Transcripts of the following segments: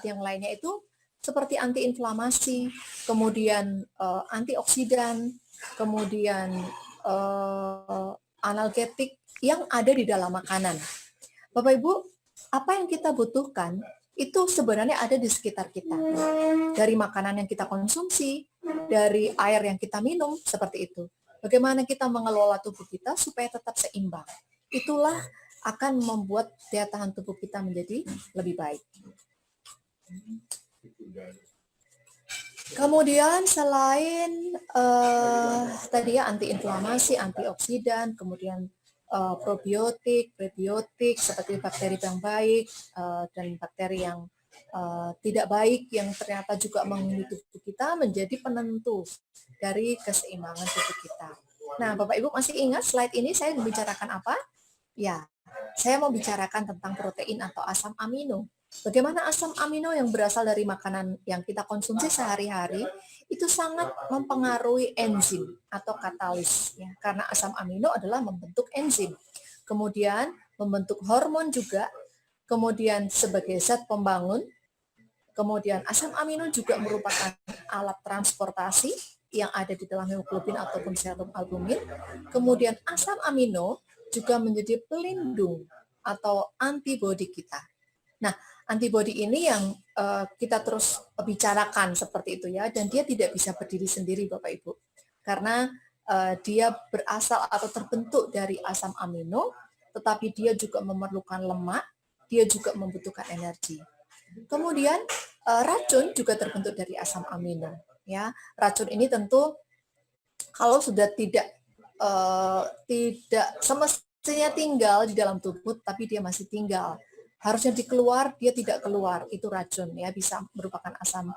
yang lainnya itu seperti antiinflamasi, kemudian antioksidan, kemudian analgetik yang ada di dalam makanan. Bapak Ibu, apa yang kita butuhkan itu sebenarnya ada di sekitar kita. Dari makanan yang kita konsumsi, dari air yang kita minum, seperti itu. Bagaimana kita mengelola tubuh kita supaya tetap seimbang. Itulah akan membuat daya tahan tubuh kita menjadi lebih baik. Kemudian selain tadi ya antiinflamasi, antioksidan, kemudian probiotik, prebiotik seperti bakteri yang baik dan bakteri yang tidak baik yang ternyata juga menghuni tubuh kita menjadi penentu dari keseimbangan tubuh kita. Nah, Bapak Ibu masih ingat slide ini saya membicarakan apa? Ya, saya mau bicarakan tentang protein atau asam amino. Bagaimana asam amino yang berasal dari makanan yang kita konsumsi sehari-hari itu sangat mempengaruhi enzim atau katalis ya, karena asam amino adalah membentuk enzim. Kemudian membentuk hormon juga, kemudian sebagai zat pembangun. Kemudian asam amino juga merupakan alat transportasi yang ada di dalam hemoglobin ataupun serum albumin. Kemudian asam amino juga menjadi pelindung atau antibodi kita. Nah, antibodi ini yang kita terus bicarakan seperti itu ya, dan dia tidak bisa berdiri sendiri Bapak Ibu, karena dia berasal atau terbentuk dari asam amino, tetapi dia juga memerlukan lemak, dia juga membutuhkan energi. Kemudian racun juga terbentuk dari asam amino. Ya, racun ini tentu kalau sudah tidak semestinya tinggal di dalam tubuh, tapi dia masih tinggal. Harusnya dikeluar, dia tidak keluar. Itu racun ya, bisa merupakan asam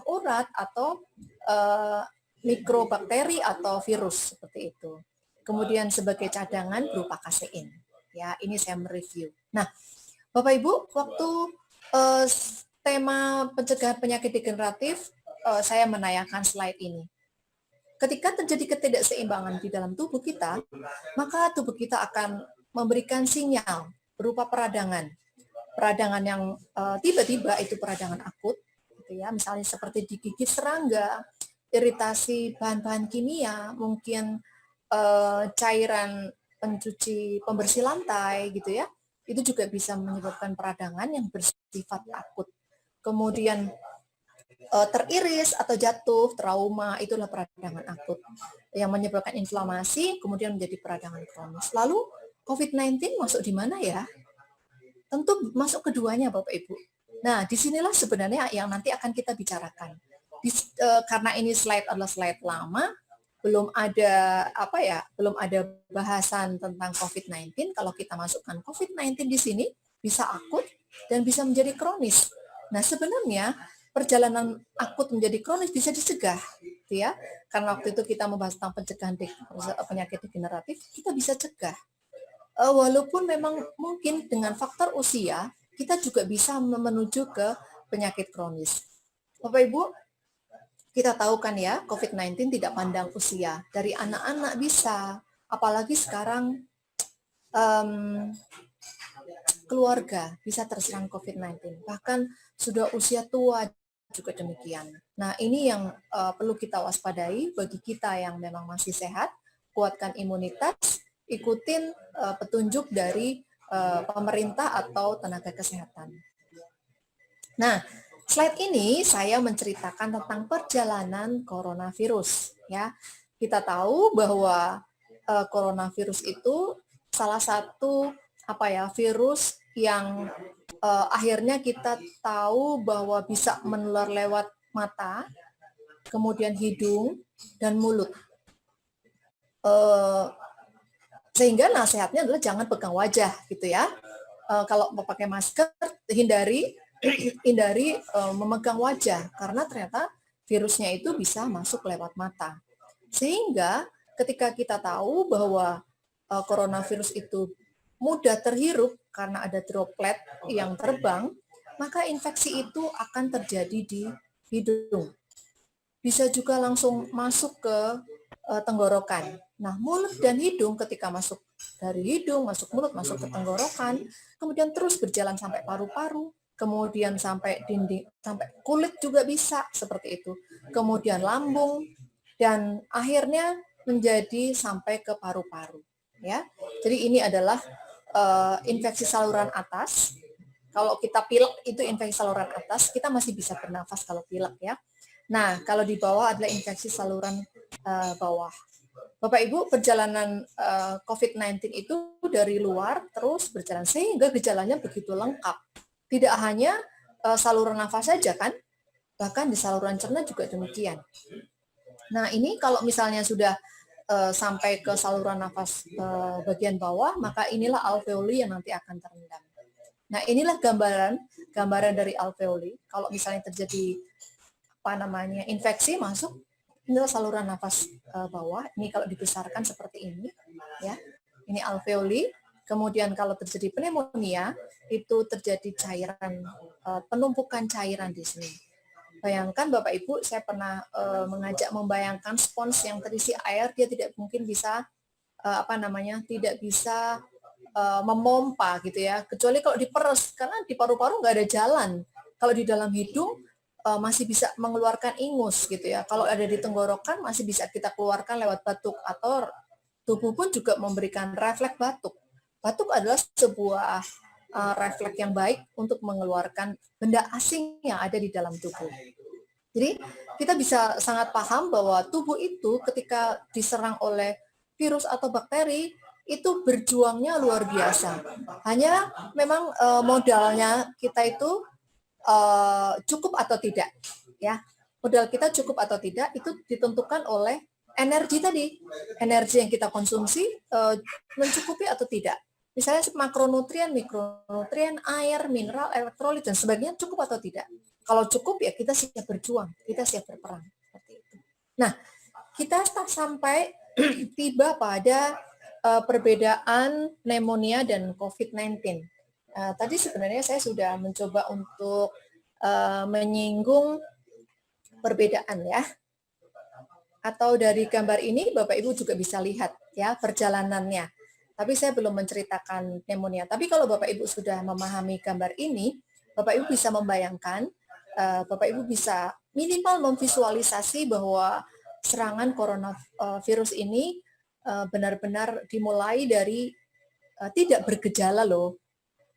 urat atau mikrobakteri atau virus seperti itu. Kemudian sebagai cadangan berupa kasein. Ya, ini saya mereview. Nah, Bapak Ibu, waktu tema pencegahan penyakit degeneratif, saya menayangkan slide ini. Ketika terjadi ketidakseimbangan di dalam tubuh kita, maka tubuh kita akan memberikan sinyal berupa peradangan. Peradangan yang tiba-tiba itu peradangan akut, gitu ya, misalnya seperti digigit serangga, iritasi bahan-bahan kimia, mungkin cairan pencuci pembersih lantai, gitu ya, itu juga bisa menyebabkan peradangan yang bersifat akut. Kemudian teriris atau jatuh, trauma, itulah peradangan akut yang menyebabkan inflamasi, kemudian menjadi peradangan kronis. Lalu COVID-19 masuk di mana ya? Tentu masuk keduanya Bapak Ibu. Nah, disinilah sebenarnya yang nanti akan kita bicarakan. Karena ini slide adalah slide lama, belum ada belum ada bahasan tentang COVID-19. Kalau kita masukkan COVID-19 di sini bisa akut dan bisa menjadi kronis. Nah, sebenarnya perjalanan akut menjadi kronis bisa dicegah, gitu ya. Karena waktu itu kita membahas tentang pencegahan penyakit degeneratif, kita bisa cegah. Walaupun memang mungkin dengan faktor usia, kita juga bisa menuju ke penyakit kronis. Bapak Ibu, kita tahu kan ya, COVID-19 tidak pandang usia. Dari anak-anak bisa, apalagi sekarang keluarga bisa terserang COVID-19. Bahkan sudah usia tua juga demikian. Nah, ini yang perlu kita waspadai bagi kita yang memang masih sehat, kuatkan imunitas, ikutin petunjuk dari pemerintah atau tenaga kesehatan. Nah, slide ini saya menceritakan tentang perjalanan coronavirus. Ya, kita tahu bahwa coronavirus itu salah satu virus yang akhirnya kita tahu bahwa bisa menular lewat mata, kemudian hidung dan mulut. Sehingga nasihatnya adalah jangan pegang wajah, gitu ya. Kalau mau pakai masker, hindari memegang wajah, karena ternyata virusnya itu bisa masuk lewat mata. Sehingga ketika kita tahu bahwa coronavirus itu mudah terhirup karena ada droplet yang terbang, maka infeksi itu akan terjadi di hidung. Bisa juga langsung masuk ke tenggorokan. Nah, mulut dan hidung ketika masuk dari hidung, masuk mulut, masuk ke tenggorokan, kemudian terus berjalan sampai paru-paru, kemudian sampai dinding, sampai kulit juga bisa seperti itu. Kemudian lambung, dan akhirnya menjadi sampai ke paru-paru. Ya, jadi ini adalah infeksi saluran atas. Kalau kita pilek itu infeksi saluran atas, kita masih bisa bernafas kalau pilek ya. Nah, kalau di bawah adalah infeksi saluran bawah. Bapak Ibu, perjalanan COVID-19 itu dari luar terus berjalan sehingga gejalanya begitu lengkap. Tidak hanya saluran nafas saja kan, bahkan di saluran cerna juga demikian. Nah, ini kalau misalnya sudah sampai ke saluran nafas bagian bawah, maka inilah alveoli yang nanti akan terendam. Nah, inilah gambaran dari alveoli. Kalau misalnya terjadi infeksi masuk, inilah saluran nafas bawah. Ini kalau dibesarkan seperti ini, ya. Ini alveoli. Kemudian kalau terjadi pneumonia, itu terjadi cairan, penumpukan cairan di sini. Bayangkan Bapak Ibu, saya pernah mengajak membayangkan spons yang terisi air, dia tidak mungkin bisa tidak bisa memompa gitu ya, kecuali kalau diperes, karena di paru-paru nggak ada jalan. Kalau di dalam hidung masih bisa mengeluarkan ingus gitu ya. Kalau ada di tenggorokan masih bisa kita keluarkan lewat batuk, atau tubuh pun juga memberikan refleks batuk. Batuk adalah sebuah refleks yang baik untuk mengeluarkan benda asing yang ada di dalam tubuh. Jadi kita bisa sangat paham bahwa tubuh itu ketika diserang oleh virus atau bakteri itu berjuangnya luar biasa. Hanya memang modalnya kita itu cukup atau tidak, ya. Modal kita cukup atau tidak itu ditentukan oleh energi tadi, energi yang kita konsumsi mencukupi atau tidak. Misalnya makronutrien, mikronutrien, air, mineral, elektrolit dan sebagainya cukup atau tidak. Kalau cukup ya kita siap berjuang, kita siap berperang. Seperti itu. Nah, kita sampai tiba pada perbedaan pneumonia dan COVID-19. Tadi sebenarnya saya sudah mencoba untuk menyinggung perbedaan ya. Atau dari gambar ini Bapak Ibu juga bisa lihat ya perjalanannya. Tapi saya belum menceritakan pneumonia. Tapi kalau Bapak Ibu sudah memahami gambar ini, Bapak Ibu bisa membayangkan, Bapak Ibu bisa minimal memvisualisasi bahwa serangan coronavirus ini benar-benar dimulai dari tidak bergejala loh.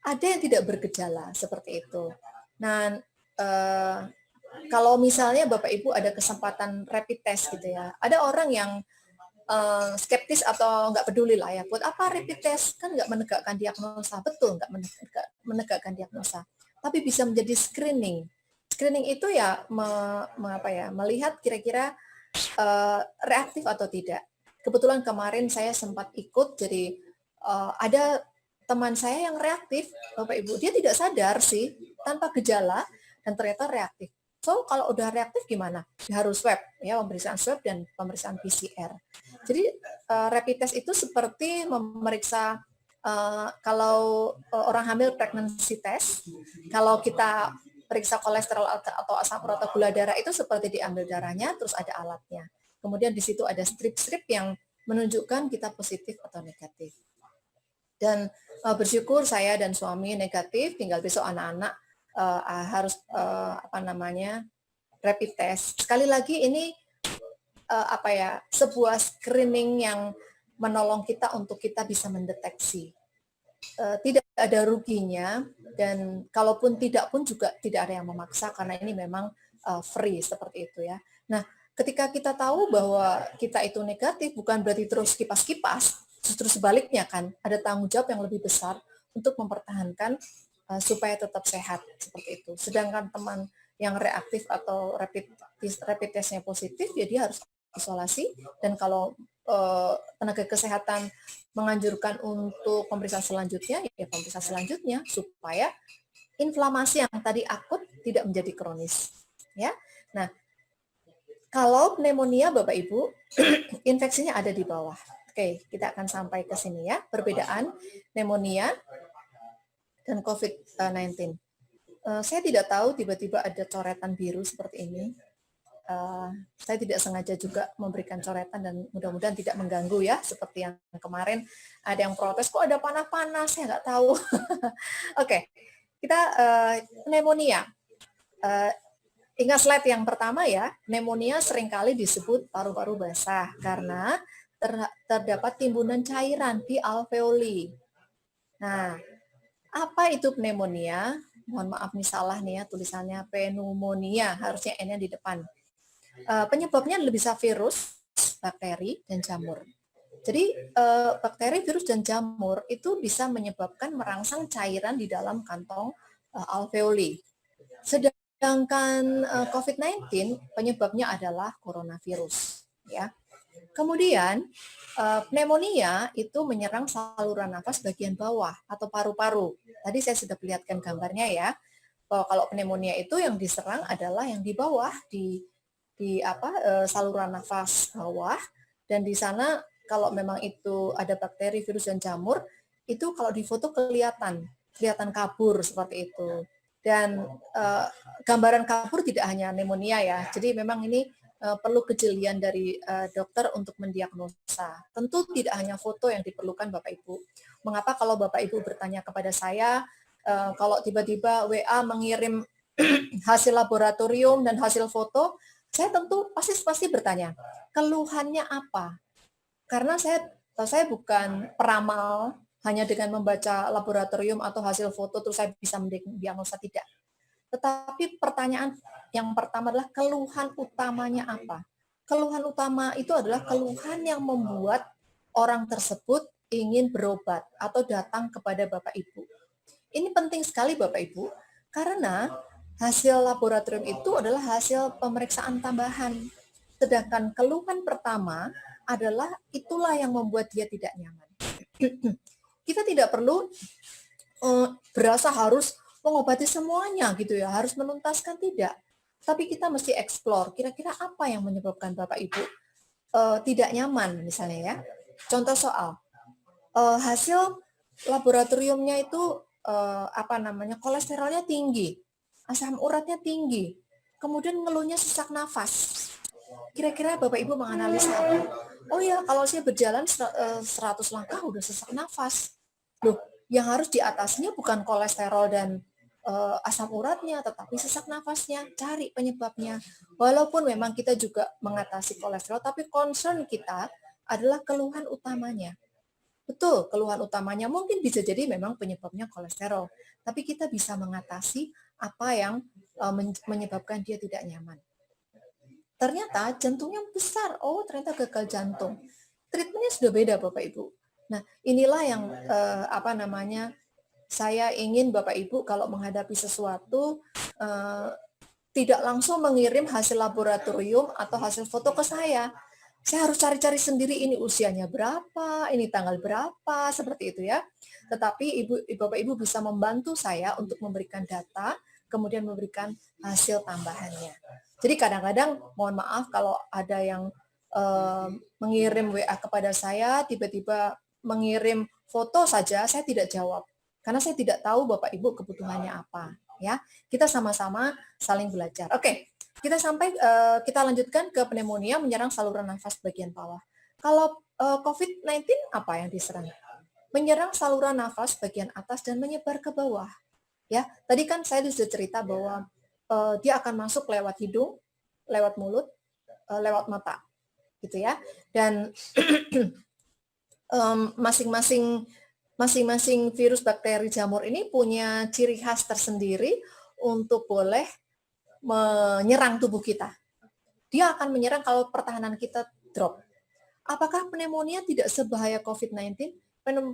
Ada yang tidak bergejala seperti itu. Nah, kalau misalnya Bapak Ibu ada kesempatan rapid test gitu ya, ada orang yang skeptis atau nggak peduli lah ya, buat apa rapid test, kan nggak menegakkan diagnosa, betul nggak menegakkan diagnosa, tapi bisa menjadi screening. Screening itu ya, melihat kira-kira reaktif atau tidak. Kebetulan kemarin saya sempat ikut, jadi ada teman saya yang reaktif, Bapak Ibu, dia tidak sadar sih, tanpa gejala, dan ternyata reaktif. So, kalau udah reaktif gimana? Dia harus swab, ya, pemeriksaan swab dan pemeriksaan PCR. Jadi, rapid test itu seperti memeriksa kalau orang hamil pregnancy test, kalau kita periksa kolesterol atau asam urat atau gula darah itu seperti diambil darahnya, terus ada alatnya. Kemudian di situ ada strip-strip yang menunjukkan kita positif atau negatif. Dan bersyukur saya dan suami negatif, tinggal besok anak-anak harus rapid test. Sekali lagi ini sebuah screening yang menolong kita untuk kita bisa mendeteksi. Tidak ada ruginya, dan kalaupun tidak pun juga tidak ada yang memaksa, karena ini memang free seperti itu ya. Nah, ketika kita tahu bahwa kita itu negatif, bukan berarti terus kipas-kipas, justru sebaliknya kan, ada tanggung jawab yang lebih besar untuk mempertahankan supaya tetap sehat seperti itu. Sedangkan teman yang reaktif atau rapid testnya positif, ya dia harus isolasi, dan kalau tenaga kesehatan menganjurkan untuk pemeriksaan selanjutnya, ya pemeriksaan selanjutnya supaya inflamasi yang tadi akut tidak menjadi kronis. Ya, nah kalau pneumonia Bapak Ibu, infeksinya ada di bawah. Oke, kita akan sampai ke sini ya, perbedaan pneumonia dan COVID-19. Saya tidak tahu tiba-tiba ada coretan biru seperti ini. Saya tidak sengaja juga memberikan coretan dan mudah-mudahan tidak mengganggu ya, seperti yang kemarin ada yang protes, kok ada panah-panah, saya nggak tahu. Oke, Kita pneumonia. Ingat slide yang pertama ya, pneumonia seringkali disebut paru-paru basah karena terdapat timbunan cairan di alveoli. Nah, apa itu pneumonia? Mohon maaf nih salah nih ya tulisannya pneumonia, harusnya N-nya di depan. Penyebabnya bisa virus, bakteri, dan jamur. Jadi bakteri, virus, dan jamur itu bisa menyebabkan merangsang cairan di dalam kantong alveoli. Sedangkan COVID-19 penyebabnya adalah coronavirus. Ya. Kemudian pneumonia itu menyerang saluran nafas bagian bawah atau paru-paru. Tadi saya sudah perlihatkan gambarnya ya, bahwa kalau pneumonia itu yang diserang adalah yang di bawah di saluran nafas bawah, dan di sana kalau memang itu ada bakteri, virus, dan jamur, itu kalau difoto kelihatan kabur seperti itu. Dan gambaran kabur tidak hanya pneumonia ya, jadi memang ini perlu kejelian dari dokter untuk mendiagnosa. Tentu tidak hanya foto yang diperlukan Bapak Ibu. Mengapa kalau Bapak Ibu bertanya kepada saya, kalau tiba-tiba WA mengirim hasil laboratorium dan hasil foto, saya tentu pasti bertanya, keluhannya apa? Karena saya bukan peramal hanya dengan membaca laboratorium atau hasil foto terus saya bisa mendiagnosa, tidak. Tetapi pertanyaan yang pertama adalah keluhan utamanya apa? Keluhan utama itu adalah keluhan yang membuat orang tersebut ingin berobat atau datang kepada Bapak Ibu. Ini penting sekali Bapak Ibu, karena hasil laboratorium itu adalah hasil pemeriksaan tambahan. Sedangkan keluhan pertama adalah itulah yang membuat dia tidak nyaman. Kita tidak perlu berasa harus mengobati semuanya gitu ya, harus menuntaskan, tidak. Tapi kita mesti explore, kira-kira apa yang menyebabkan Bapak Ibu tidak nyaman misalnya ya. Contoh soal, hasil laboratoriumnya itu kolesterolnya tinggi, asam uratnya tinggi, kemudian ngeluhnya sesak nafas. Kira-kira Bapak Ibu menganalisa apa? Oh ya, kalau saya berjalan 100 langkah udah sesak nafas. Loh, yang harus diatasinya bukan kolesterol dan asam uratnya, tetapi sesak nafasnya. Cari penyebabnya. Walaupun memang kita juga mengatasi kolesterol, tapi concern kita adalah keluhan utamanya. Betul, keluhan utamanya mungkin bisa jadi memang penyebabnya kolesterol, tapi kita bisa mengatasi apa yang menyebabkan dia tidak nyaman. Ternyata jantungnya besar, oh ternyata gagal jantung. Treatmentnya sudah beda Bapak Ibu. Nah, inilah yang saya ingin Bapak Ibu kalau menghadapi sesuatu tidak langsung mengirim hasil laboratorium atau hasil foto ke saya. Saya harus cari-cari sendiri ini usianya berapa, ini tanggal berapa, seperti itu ya. Tetapi Bapak Ibu bisa membantu saya untuk memberikan data, kemudian memberikan hasil tambahannya. Jadi kadang-kadang mohon maaf kalau ada yang mengirim WA kepada saya, tiba-tiba mengirim foto saja, saya tidak jawab. Karena saya tidak tahu Bapak Ibu kebutuhannya apa, ya. Kita sama-sama saling belajar. Oke, kita lanjutkan ke pneumonia menyerang saluran nafas bagian bawah. Kalau COVID-19 apa yang diserang? Menyerang saluran nafas bagian atas dan menyebar ke bawah. Ya, tadi kan saya sudah cerita bahwa dia akan masuk lewat hidung, lewat mulut, lewat mata, gitu ya. Dan masing-masing virus, bakteri, jamur ini punya ciri khas tersendiri untuk boleh menyerang tubuh kita. Dia akan menyerang kalau pertahanan kita drop. Apakah pneumonia tidak sebahaya COVID-19?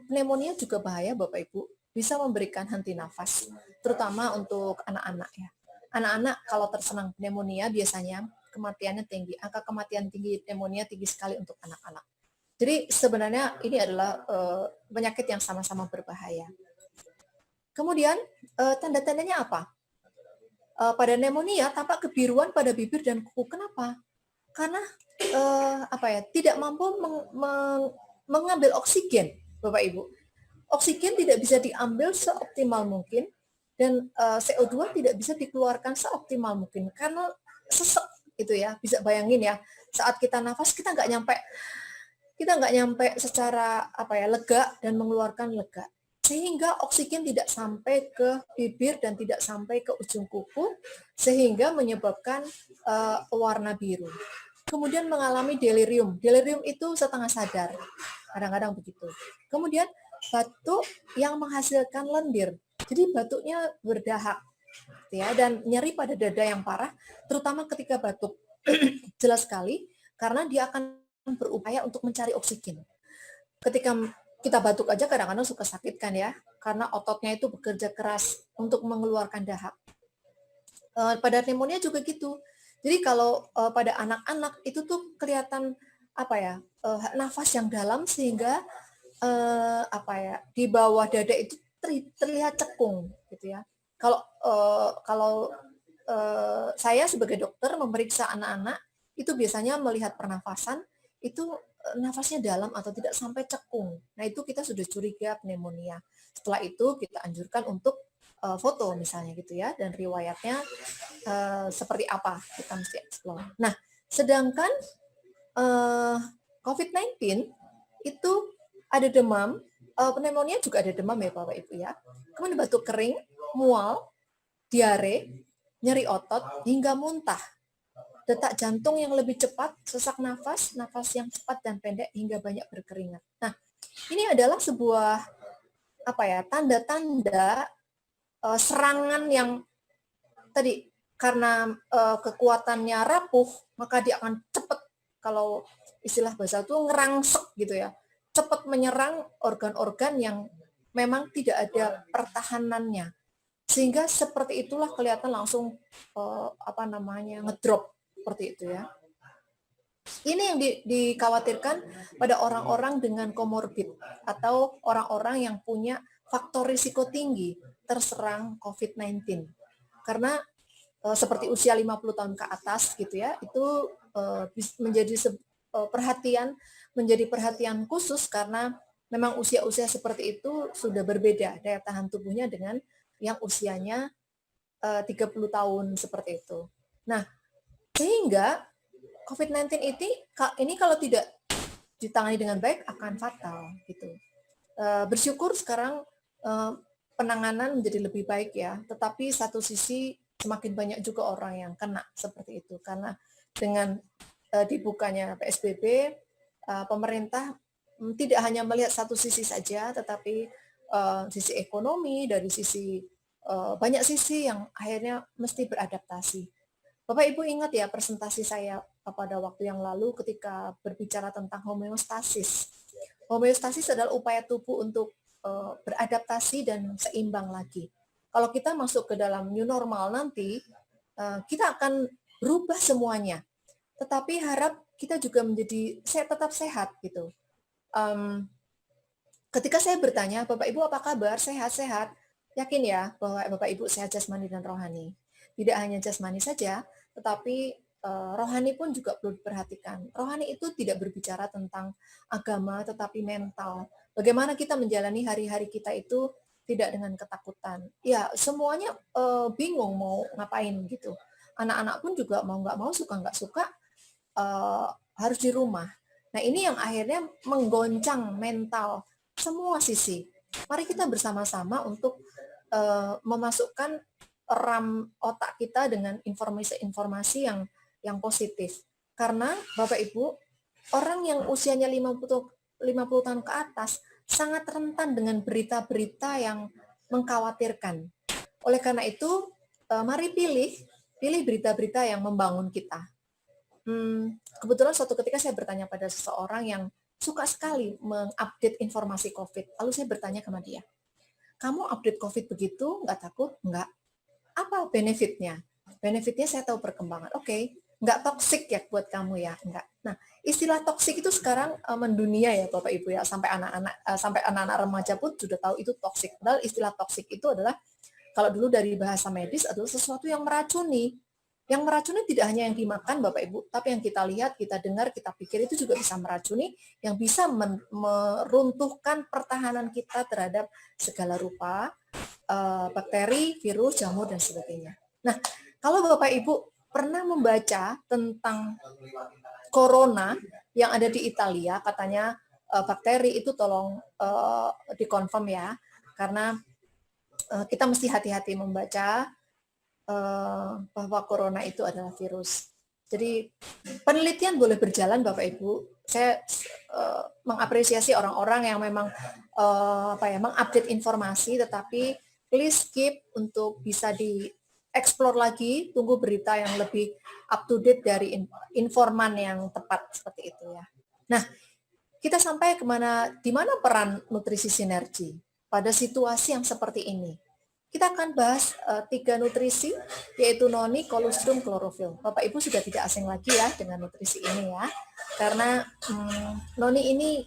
Pneumonia juga bahaya Bapak Ibu. Bisa memberikan henti nafas, terutama untuk anak-anak ya. Anak-anak kalau terserang pneumonia biasanya kematiannya tinggi. Angka kematian tinggi pneumonia tinggi sekali untuk anak-anak. Jadi sebenarnya ini adalah penyakit yang sama-sama berbahaya. Kemudian tanda-tandanya apa? Pada pneumonia tampak kebiruan pada bibir dan kuku. Kenapa? Karena tidak mampu mengambil oksigen, Bapak Ibu. Oksigen tidak bisa diambil seoptimal mungkin dan CO2 tidak bisa dikeluarkan seoptimal mungkin karena sesek itu ya. Bisa bayangin ya, saat kita nafas kita nggak nyampe secara lega dan mengeluarkan lega. sehingga oksigen tidak sampai ke bibir dan tidak sampai ke ujung kuku, sehingga menyebabkan warna biru. Kemudian mengalami delirium. Delirium itu setengah sadar, kadang-kadang begitu. Kemudian batuk yang menghasilkan lendir. Jadi batuknya berdahak, ya, dan nyeri pada dada yang parah, terutama ketika batuk. Jelas sekali, karena dia akan berupaya untuk mencari oksigen. Ketika kita batuk aja kadang-kadang suka sakit kan ya, karena ototnya itu bekerja keras untuk mengeluarkan dahak. Pada pneumonia juga gitu. Jadi kalau pada anak-anak itu tuh kelihatan apa ya, nafas yang dalam sehingga di bawah dada itu terlihat cekung gitu ya. Kalau saya sebagai dokter memeriksa anak-anak itu biasanya melihat pernafasan itu nafasnya dalam atau tidak sampai cekung. Nah, itu kita sudah curiga pneumonia. Setelah itu kita anjurkan untuk foto misalnya gitu ya, dan riwayatnya seperti apa kita mesti explore. Nah, sedangkan COVID-19 itu ada demam, pneumonia juga ada demam ya Bapak Ibu ya. Kemudian batuk kering, mual, diare, nyeri otot, hingga muntah. Detak jantung yang lebih cepat, sesak nafas, nafas yang cepat dan pendek hingga banyak berkeringat. Nah, ini adalah sebuah tanda-tanda serangan yang tadi karena kekuatannya rapuh, maka dia akan cepat, kalau istilah bahasa itu ngerangsek gitu ya, cepat menyerang organ-organ yang memang tidak ada pertahanannya. Sehingga seperti itulah kelihatan langsung ngedrop seperti itu ya. Ini yang dikhawatirkan pada orang-orang dengan komorbid atau orang-orang yang punya faktor risiko tinggi terserang COVID-19. Karena seperti usia 50 tahun ke atas gitu ya, itu menjadi perhatian khusus karena memang usia-usia seperti itu sudah berbeda daya tahan tubuhnya dengan yang usianya 30 tahun seperti itu. Nah, sehingga COVID-19 ini kalau tidak ditangani dengan baik akan fatal gitu. Bersyukur sekarang penanganan menjadi lebih baik ya, tetapi satu sisi semakin banyak juga orang yang kena seperti itu karena dengan dibukanya PSBB, pemerintah tidak hanya melihat satu sisi saja, tetapi sisi ekonomi, dari sisi banyak sisi yang akhirnya mesti beradaptasi. Bapak Ibu ingat ya presentasi saya pada waktu yang lalu ketika berbicara tentang homeostasis. Homeostasis adalah upaya tubuh untuk beradaptasi dan seimbang lagi. Kalau kita masuk ke dalam new normal nanti, kita akan berubah semuanya. Tetapi harap kita juga tetap sehat gitu. Ketika saya bertanya, Bapak Ibu apa kabar? Sehat-sehat? Yakin ya bahwa Bapak Ibu sehat jasmani dan rohani. Tidak hanya jasmani saja, tetapi rohani pun juga perlu diperhatikan. Rohani itu tidak berbicara tentang agama, tetapi mental. Bagaimana kita menjalani hari-hari kita itu tidak dengan ketakutan. Ya, semuanya bingung mau ngapain gitu. Anak-anak pun juga mau nggak mau, suka nggak suka, harus di rumah. Nah, ini yang akhirnya menggoncang mental semua sisi. Mari kita bersama-sama untuk memasukkan RAM otak kita dengan informasi-informasi yang positif. Karena Bapak Ibu, orang yang usianya 50 tahun ke atas sangat rentan dengan berita-berita yang mengkhawatirkan. Oleh karena itu, mari pilih berita-berita yang membangun kita. Kebetulan suatu ketika saya bertanya pada seseorang yang suka sekali mengupdate informasi COVID. Lalu saya bertanya sama dia, kamu update COVID begitu, nggak takut? Nggak. Apa benefitnya? Benefitnya saya tahu perkembangan. Oke, nggak toksik ya buat kamu ya? Nggak. Nah, istilah toksik itu sekarang mendunia ya Bapak Ibu ya, sampai anak-anak remaja pun sudah tahu itu toksik. Padahal istilah toksik itu adalah, kalau dulu dari bahasa medis, adalah sesuatu yang meracuni. Yang meracuni tidak hanya yang dimakan Bapak Ibu, tapi yang kita lihat, kita dengar, kita pikir itu juga bisa meracuni, yang bisa meruntuhkan pertahanan kita terhadap segala rupa bakteri, virus, jamur, dan sebagainya. Nah, kalau Bapak Ibu pernah membaca tentang corona yang ada di Italia, katanya bakteri itu tolong dikonfirm ya, karena kita mesti hati-hati membaca bahwa corona itu adalah virus. Jadi penelitian boleh berjalan Bapak Ibu. Saya mengapresiasi orang-orang yang memang mengupdate informasi, tetapi please keep untuk bisa dieksplor lagi, tunggu berita yang lebih up to date dari informan yang tepat seperti itu ya. Nah, kita sampai di mana peran nutrisi sinergi pada situasi yang seperti ini. Kita akan bahas 3 nutrisi, yaitu noni, kolostrum, klorofil. Bapak Ibu sudah tidak asing lagi ya dengan nutrisi ini ya, karena noni ini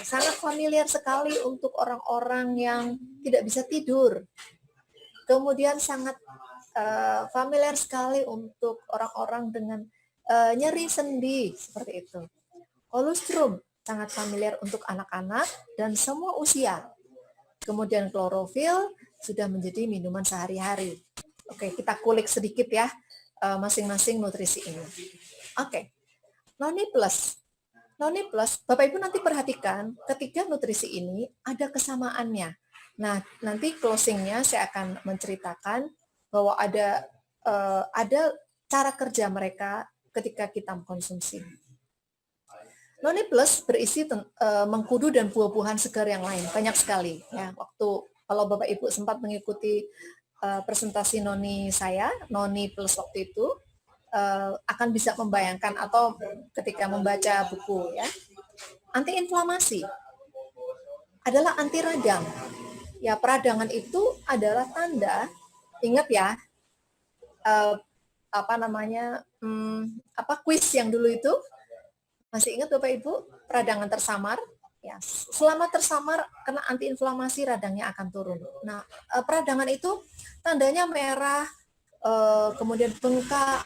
sangat familiar sekali untuk orang-orang yang tidak bisa tidur. Kemudian sangat familiar sekali untuk orang-orang dengan nyeri sendi, seperti itu. Kolostrum sangat familiar untuk anak-anak dan semua usia. Kemudian klorofil sudah menjadi minuman sehari-hari. Oke, kita kulik sedikit ya masing-masing nutrisi ini. Oke, Noni Plus. Noni Plus, Bapak Ibu nanti perhatikan ketiga nutrisi ini ada kesamaannya. Nah, nanti closingnya saya akan menceritakan bahwa ada cara kerja mereka ketika kita mengkonsumsi. Noni Plus berisi mengkudu dan buah-buahan segar yang lain, banyak sekali. Ya, kalau Bapak Ibu sempat mengikuti presentasi Noni saya, Noni Plus waktu itu, akan bisa membayangkan atau ketika membaca buku ya. Antiinflamasi adalah anti radang. Ya, peradangan itu adalah tanda, ingat ya, kuis yang dulu itu, masih ingat Bapak Ibu, peradangan tersamar? Ya, selama tersamar kena antiinflamasi, radangnya akan turun. Nah, peradangan itu tandanya merah, kemudian bengkak,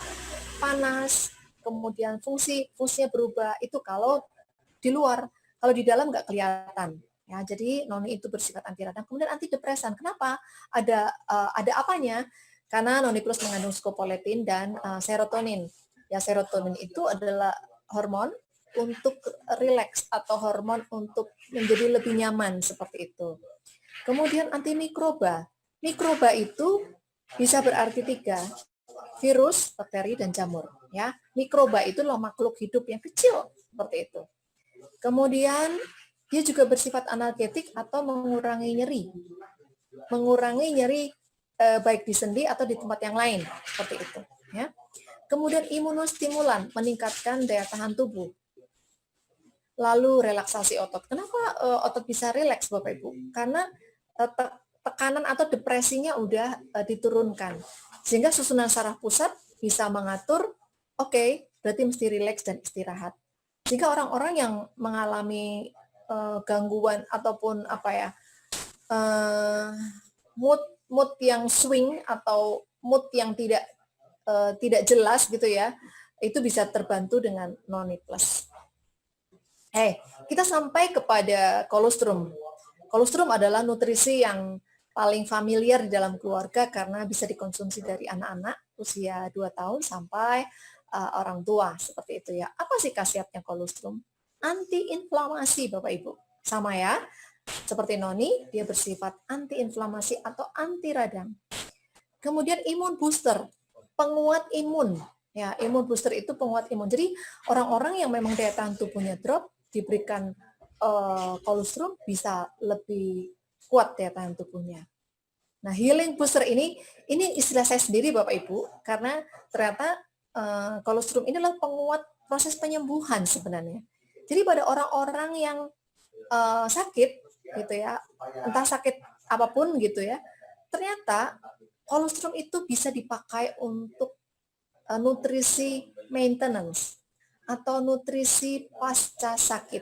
panas, kemudian fungsinya berubah. Itu kalau di luar, kalau di dalam nggak kelihatan. Ya, jadi noni itu bersifat anti radang. Kemudian antidepresan. Kenapa? Ada apanya? Karena noni plus mengandung scopoletin dan serotonin. Ya, serotonin itu adalah hormon untuk rileks atau hormon untuk menjadi lebih nyaman seperti itu. Kemudian antimikroba. Mikroba itu bisa berarti 3, virus, bakteri, dan jamur. Ya, mikroba itu adalah makhluk hidup yang kecil seperti itu. Kemudian dia juga bersifat analgetik atau mengurangi nyeri. Mengurangi nyeri baik di sendi atau di tempat yang lain seperti itu. Ya. Kemudian imunostimulan, meningkatkan daya tahan tubuh. Lalu relaksasi otot. Kenapa otot bisa rileks Bapak Ibu? Karena tekanan atau depresinya udah diturunkan. Sehingga susunan saraf pusat bisa mengatur, berarti mesti rileks dan istirahat. Sehingga orang-orang yang mengalami gangguan ataupun mood yang swing atau mood yang tidak jelas gitu ya, itu bisa terbantu dengan Noni Plus. Kita sampai kepada kolostrum. Kolostrum adalah nutrisi yang paling familiar di dalam keluarga karena bisa dikonsumsi dari anak-anak usia 2 tahun sampai orang tua, seperti itu ya. Apa sih khasiatnya kolostrum? Antiinflamasi Bapak Ibu. Sama ya, seperti noni, dia bersifat antiinflamasi atau anti radang. Kemudian imun booster, penguat imun. Ya, imun booster itu penguat imun. Jadi orang-orang yang memang daya tahan tubuhnya drop, diberikan kolostrum bisa lebih kuat daya tahan tubuhnya. Nah, healing booster ini istilah saya sendiri Bapak Ibu, karena ternyata kolostrum ini adalah penguat proses penyembuhan sebenarnya. Jadi pada orang-orang yang sakit gitu ya, entah sakit apapun gitu ya, ternyata kolostrum itu bisa dipakai untuk nutrisi maintenance atau nutrisi pasca sakit,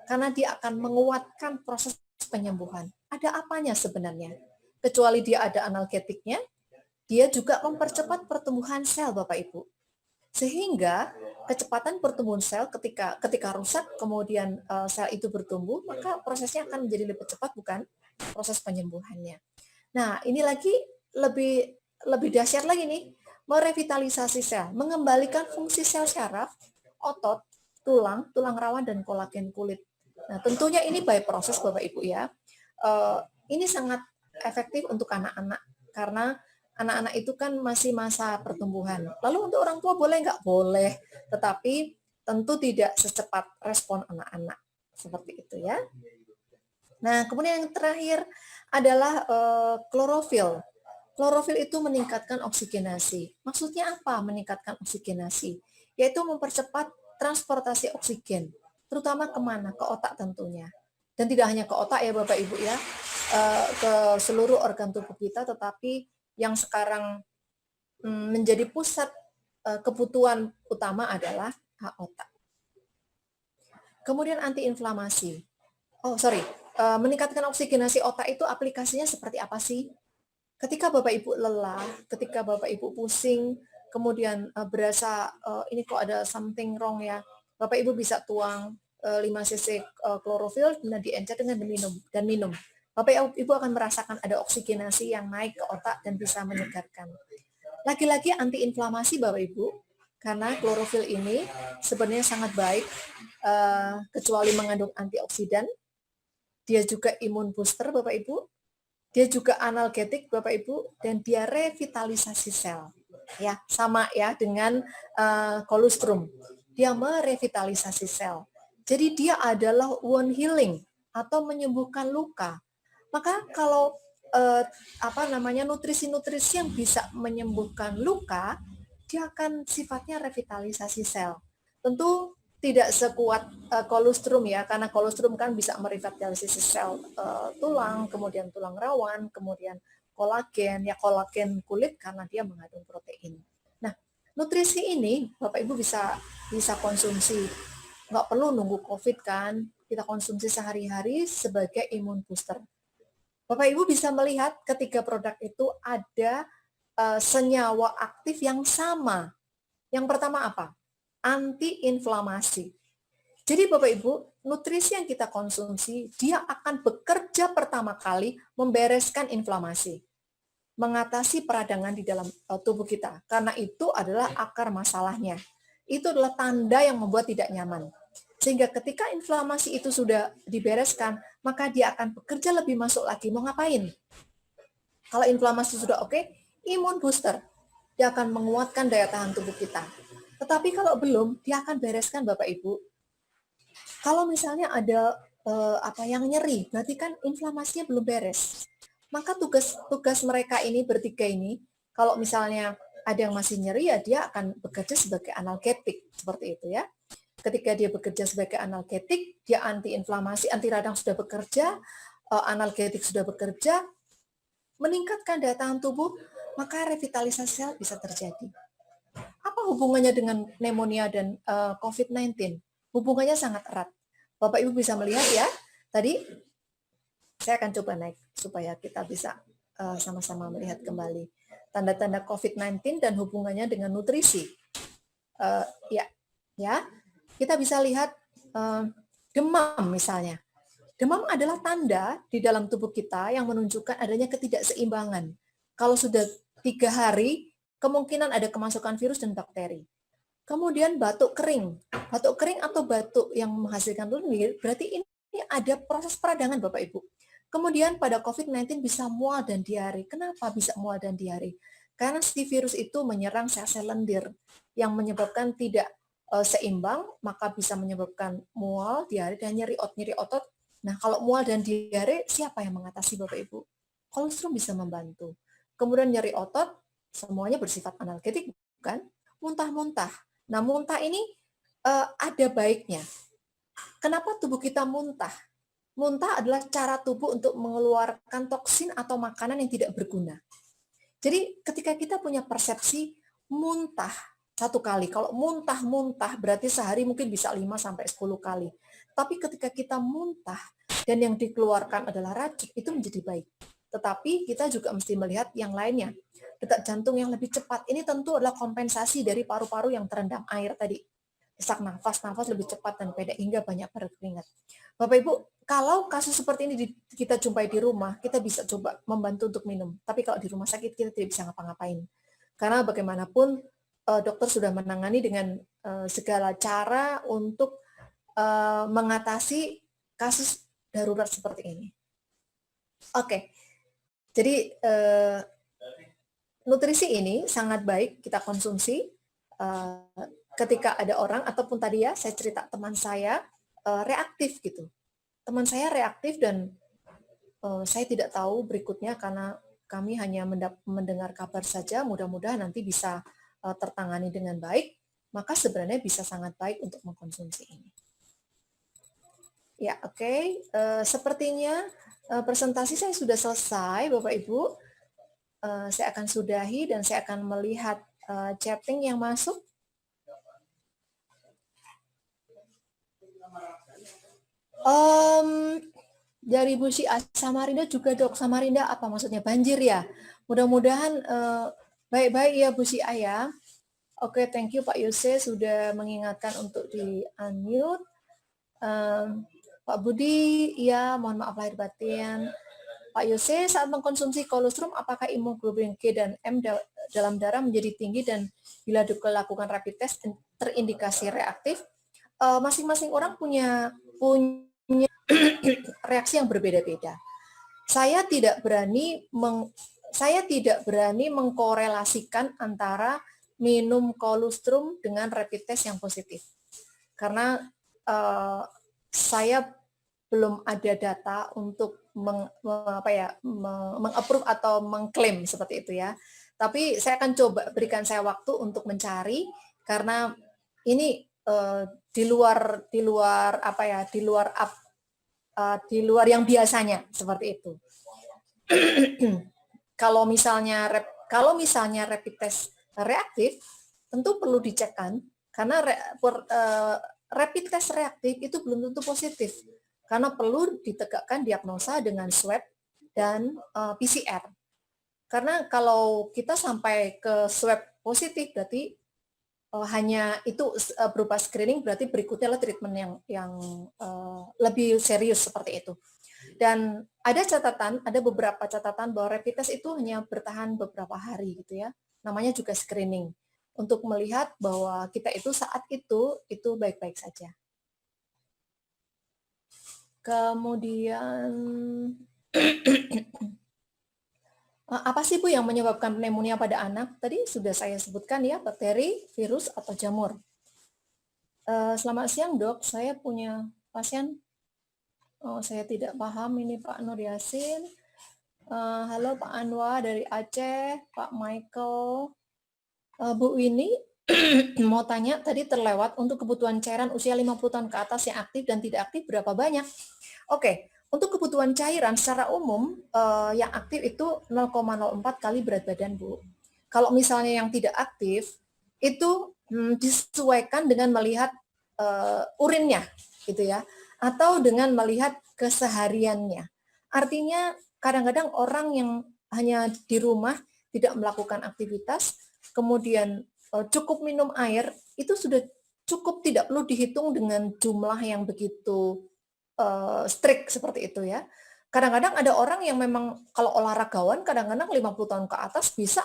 karena dia akan menguatkan proses penyembuhan. Ada apanya sebenarnya? Kecuali dia ada analgetiknya, dia juga mempercepat pertumbuhan sel Bapak Ibu. Sehingga kecepatan pertumbuhan sel ketika rusak kemudian sel itu bertumbuh, maka prosesnya akan menjadi lebih cepat, bukan proses penyembuhannya. Nah, ini lagi lebih dahsyat lagi nih, merevitalisasi sel, mengembalikan fungsi sel syaraf, otot, tulang rawan dan kolagen kulit. Nah, tentunya ini by proses Bapak Ibu ya. Ini sangat efektif untuk anak-anak karena anak-anak itu kan masih masa pertumbuhan. Lalu untuk orang tua boleh nggak? Boleh, tetapi tentu tidak secepat respon anak-anak. Seperti itu ya. Nah, kemudian yang terakhir adalah klorofil. Klorofil itu meningkatkan oksigenasi. Maksudnya apa meningkatkan oksigenasi? Yaitu mempercepat transportasi oksigen, terutama kemana? Ke otak tentunya. Dan tidak hanya ke otak ya Bapak Ibu ya, ke seluruh organ tubuh kita, tetapi yang sekarang menjadi pusat kebutuhan utama adalah otak. Kemudian antiinflamasi. Meningkatkan oksigenasi otak itu aplikasinya seperti apa sih? Ketika Bapak Ibu lelah, ketika Bapak Ibu pusing, kemudian berasa ini kok ada something wrong ya, Bapak Ibu bisa tuang 5 cc klorofil dan diencer dengan minum. Bapak Ibu akan merasakan ada oksigenasi yang naik ke otak dan bisa menyegarkan. Lagi-lagi antiinflamasi Bapak Ibu, karena klorofil ini sebenarnya sangat baik, kecuali mengandung antioksidan, dia juga imun booster Bapak Ibu, dia juga analgetik Bapak Ibu, dan dia revitalisasi sel. Ya, sama ya dengan kolostrum. Dia merevitalisasi sel. Jadi dia adalah wound healing atau menyembuhkan luka. Maka kalau nutrisi-nutrisi yang bisa menyembuhkan luka, dia akan sifatnya revitalisasi sel. Tentu tidak sekuat kolostrum ya, karena kolostrum kan bisa merevitalisasi sel tulang, kemudian tulang rawan, kemudian kolagen kulit karena dia mengandung protein. Nah, nutrisi ini Bapak Ibu bisa konsumsi, nggak perlu nunggu COVID kan, kita konsumsi sehari-hari sebagai imun booster. Bapak Ibu bisa melihat ketiga produk itu ada senyawa aktif yang sama. Yang pertama apa? Antiinflamasi. Jadi Bapak Ibu, nutrisi yang kita konsumsi, dia akan bekerja pertama kali membereskan inflamasi, mengatasi peradangan di dalam tubuh kita. Karena itu adalah akar masalahnya. Itu adalah tanda yang membuat tidak nyaman. Sehingga ketika inflamasi itu sudah dibereskan, maka dia akan bekerja lebih masuk lagi. Mau ngapain? Kalau inflamasi sudah oke, imun booster. Dia akan menguatkan daya tahan tubuh kita. Tetapi kalau belum, dia akan bereskan Bapak Ibu. Kalau misalnya ada yang nyeri, berarti kan inflamasinya belum beres. Maka tugas mereka ini bertiga ini, kalau misalnya ada yang masih nyeri, ya dia akan bekerja sebagai analgetik, seperti itu ya. Ketika dia bekerja sebagai analgetik, dia antiinflamasi, anti radang sudah bekerja, analgetik sudah bekerja, meningkatkan daya tahan tubuh, maka revitalisasi sel bisa terjadi. Apa hubungannya dengan pneumonia dan COVID-19? Hubungannya sangat erat. Bapak Ibu bisa melihat ya, tadi saya akan coba naik supaya kita bisa sama-sama melihat kembali tanda-tanda COVID-19 dan hubungannya dengan nutrisi. Ya, kita bisa lihat demam misalnya. Demam adalah tanda di dalam tubuh kita yang menunjukkan adanya ketidakseimbangan. Kalau sudah 3 hari, kemungkinan ada kemasukan virus dan bakteri. Kemudian batuk kering atau batuk yang menghasilkan lendir, berarti ini ada proses peradangan Bapak Ibu. Kemudian pada COVID-19 bisa mual dan diare. Kenapa bisa mual dan diare? Karena si virus itu menyerang sel-sel lendir yang menyebabkan tidak seimbang, maka bisa menyebabkan mual, diare, dan nyeri otot. Nah, kalau mual dan diare, siapa yang mengatasi Bapak Ibu? Kolostrum bisa membantu. Kemudian nyeri otot, semuanya bersifat analgetik, bukan? Muntah-muntah. Nah, muntah ini ada baiknya. Kenapa tubuh kita muntah? Muntah adalah cara tubuh untuk mengeluarkan toksin atau makanan yang tidak berguna. Jadi ketika kita punya persepsi muntah 1 kali, kalau muntah berarti sehari mungkin bisa 5-10 kali. Tapi ketika kita muntah dan yang dikeluarkan adalah racun, itu menjadi baik. Tetapi kita juga mesti melihat yang lainnya. Detak jantung yang lebih cepat, ini tentu adalah kompensasi dari paru-paru yang terendam air tadi. Sesak nafas lebih cepat dan pendek hingga banyak berkeringat. Bapak Ibu, kalau kasus seperti ini kita jumpai di rumah, kita bisa coba membantu untuk minum. Tapi kalau di rumah sakit kita tidak bisa ngapa-ngapain. Karena bagaimanapun dokter sudah menangani dengan segala cara untuk mengatasi kasus darurat seperti ini. Oke, jadi nutrisi ini sangat baik kita konsumsi ketika ada orang ataupun tadi ya saya cerita teman saya reaktif gitu. Teman saya reaktif dan saya tidak tahu berikutnya karena kami hanya mendengar kabar saja, mudah-mudahan nanti bisa tertangani dengan baik, maka sebenarnya bisa sangat baik untuk mengkonsumsi ini. Ya, oke. Sepertinya presentasi saya sudah selesai, Bapak Ibu. Saya akan sudahi dan saya akan melihat chatting yang masuk. Dari Bu Syiah Samarinda juga Dok. Samarinda apa maksudnya? Banjir ya? Mudah-mudahan baik-baik ya Bu Syiah ya. Oke, thank you Pak Yose sudah mengingatkan untuk di unmute. Pak Budi, ya mohon maaf lahir batin. Pak Yose, saat mengkonsumsi kolostrum, apakah hemoglobin G dan M dalam darah menjadi tinggi dan bila dilakukan rapid test terindikasi reaktif? Masing-masing orang punya reaksi yang berbeda-beda. Saya tidak berani mengkorelasikan antara minum kolostrum dengan rapid test yang positif. Karena saya belum ada data untuk mengapprove atau mengklaim seperti itu ya. Tapi saya akan coba berikan saya waktu untuk mencari karena ini di luar yang biasanya seperti itu. Kalau misalnya rapid test reaktif, tentu perlu dicekkan karena rapid test reaktif itu belum tentu positif karena perlu ditegakkan diagnosa dengan swab dan PCR. Karena kalau kita sampai ke swab positif berarti hanya itu berupa screening, berarti berikutnya adalah treatment yang lebih serius seperti itu. Dan ada beberapa catatan bahwa rapid test itu hanya bertahan beberapa hari gitu ya. Namanya juga screening untuk melihat bahwa kita itu saat itu baik-baik saja. Kemudian apa sih Bu yang menyebabkan pneumonia pada anak? Tadi sudah saya sebutkan ya, bakteri, virus, atau jamur. Selamat siang Dok, saya punya pasien. Saya tidak paham ini Pak Nur Yasin. Halo Pak Anwar dari Aceh, Pak Michael. Bu Winnie mau tanya, tadi terlewat untuk kebutuhan cairan usia 50 tahun ke atas yang aktif dan tidak aktif berapa banyak? Oke. Untuk kebutuhan cairan secara umum yang aktif itu 0,04 kali berat badan, Bu. Kalau misalnya yang tidak aktif itu disesuaikan dengan melihat urinnya, gitu ya, atau dengan melihat kesehariannya. Artinya kadang-kadang orang yang hanya di rumah tidak melakukan aktivitas, kemudian cukup minum air, itu sudah cukup, tidak perlu dihitung dengan jumlah yang begitu strict seperti itu ya. Kadang-kadang ada orang yang memang kalau olahragawan kadang-kadang 50 tahun ke atas bisa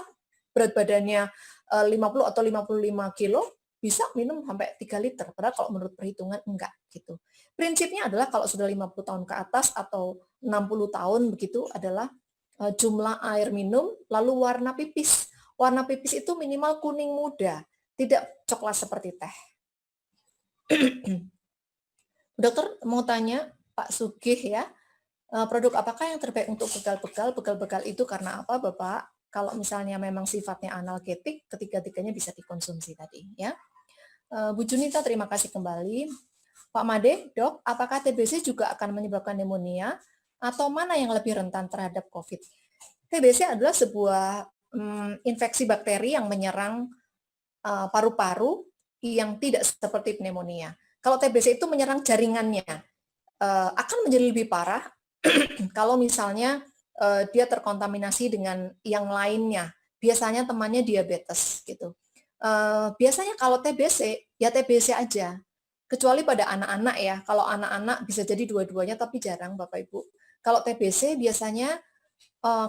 berat badannya 50 atau 55 kilo bisa minum sampai 3 liter. Padahal kalau menurut perhitungan enggak gitu. Prinsipnya adalah kalau sudah 50 tahun ke atas atau 60 tahun begitu adalah jumlah air minum lalu warna pipis. Warna pipis itu minimal kuning muda, tidak coklat seperti teh. Dokter mau tanya Pak Sugih ya, produk apakah yang terbaik untuk begal-begal? Begal-begal itu karena apa Bapak? Kalau misalnya memang sifatnya analgetik, ketiga-tiganya bisa dikonsumsi tadi ya. Bu Junita terima kasih kembali. Pak Made, Dok, apakah TBC juga akan menyebabkan pneumonia atau mana yang lebih rentan terhadap COVID? TBC adalah sebuah infeksi bakteri yang menyerang paru-paru yang tidak seperti pneumonia. Kalau TBC itu menyerang jaringannya, akan menjadi lebih parah kalau misalnya dia terkontaminasi dengan yang lainnya. Biasanya temannya diabetes gitu. Biasanya kalau TBC, ya TBC aja. Kecuali pada anak-anak ya. Kalau anak-anak bisa jadi dua-duanya, tapi jarang Bapak Ibu. Kalau TBC biasanya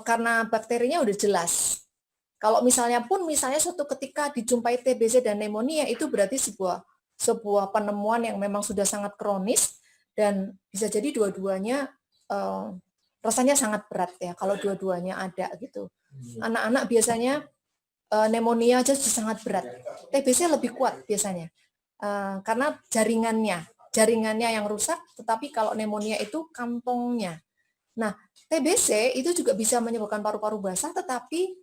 karena bakterinya udah jelas. Kalau misalnya suatu ketika dijumpai TBC dan pneumonia, itu berarti sebuah penemuan yang memang sudah sangat kronis dan bisa jadi dua-duanya rasanya sangat berat ya kalau dua-duanya ada gitu. Anak-anak biasanya pneumonia aja sudah sangat berat. TBC lebih kuat biasanya karena jaringannya yang rusak. Tetapi kalau pneumonia itu kantongnya. Nah, TBC itu juga bisa menyebabkan paru-paru basah, tetapi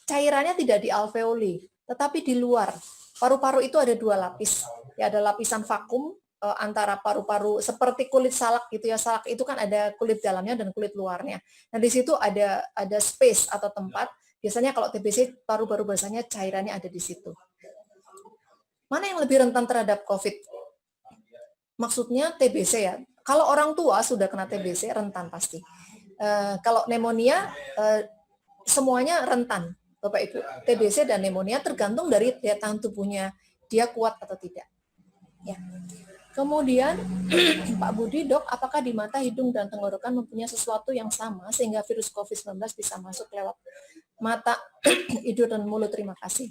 cairannya tidak di alveoli, tetapi di luar. Paru-paru itu ada 2 lapis. Ya, ada lapisan vakum antara paru-paru seperti kulit salak gitu ya. Salak itu kan ada kulit dalamnya dan kulit luarnya. Nah, di situ ada space atau tempat. Biasanya kalau TBC paru-paru basahnya cairannya ada di situ. Mana yang lebih rentan terhadap COVID? Maksudnya TBC ya. Kalau orang tua sudah kena TBC rentan pasti. Kalau pneumonia semuanya rentan. Bapak Ibu, TBC dan pneumonia tergantung dari daya tahan tubuhnya, dia kuat atau tidak. Ya. Kemudian Pak Budi, Dok, apakah di mata, hidung, dan tenggorokan mempunyai sesuatu yang sama sehingga virus COVID-19 bisa masuk lewat mata, hidung, dan mulut? Terima kasih.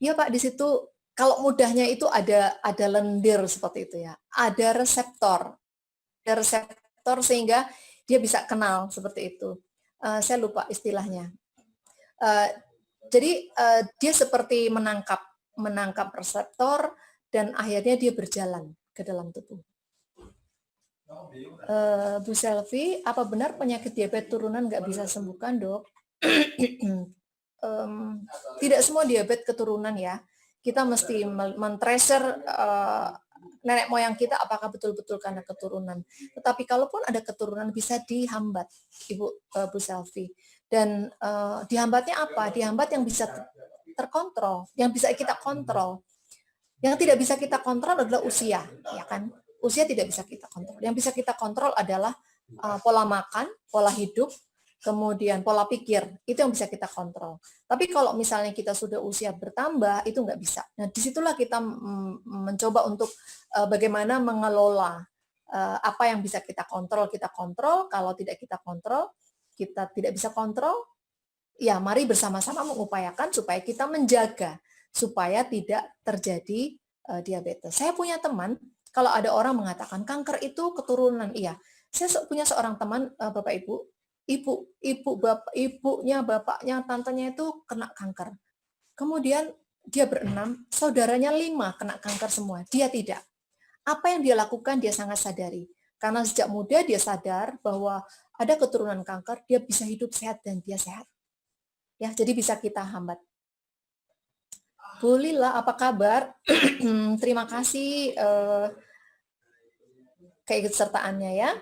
Iya Pak, di situ kalau mudahnya itu ada lendir seperti itu ya, ada reseptor sehingga dia bisa kenal seperti itu. Saya lupa istilahnya. Jadi dia seperti menangkap reseptor dan akhirnya dia berjalan ke dalam tubuh. Bu Selvi, apa benar penyakit diabetes turunan nggak bisa sembuhkan, Dok? Tidak semua diabetes keturunan ya. Kita mesti men-tracer nenek moyang kita apakah betul-betul karena keturunan. Tetapi kalaupun ada keturunan bisa dihambat, Bu Selvi. Dan dihambatnya apa? Dihambat yang bisa terkontrol, yang bisa kita kontrol. Yang tidak bisa kita kontrol adalah usia, ya kan? Usia tidak bisa kita kontrol. Yang bisa kita kontrol adalah pola makan, pola hidup, kemudian pola pikir. Itu yang bisa kita kontrol. Tapi kalau misalnya kita sudah usia bertambah, itu nggak bisa. Nah, disitulah kita mencoba untuk bagaimana mengelola apa yang bisa kita kontrol. Kalau tidak kita kontrol, kita tidak bisa kontrol, ya mari bersama-sama mengupayakan supaya kita menjaga supaya tidak terjadi diabetes. Saya punya teman, kalau ada orang mengatakan kanker itu keturunan, iya. Saya punya seorang teman, Bapak Ibu, ibunya, bapaknya, tantenya itu kena kanker. Kemudian dia berenam, saudaranya 5 kena kanker semua, dia tidak. Apa yang dia lakukan, dia sangat sadari. Karena sejak muda dia sadar bahwa ada keturunan kanker, dia bisa hidup sehat dan dia sehat. Ya, jadi bisa kita hambat. Bu Lila, apa kabar? Terima kasih keikutsertaannya ya.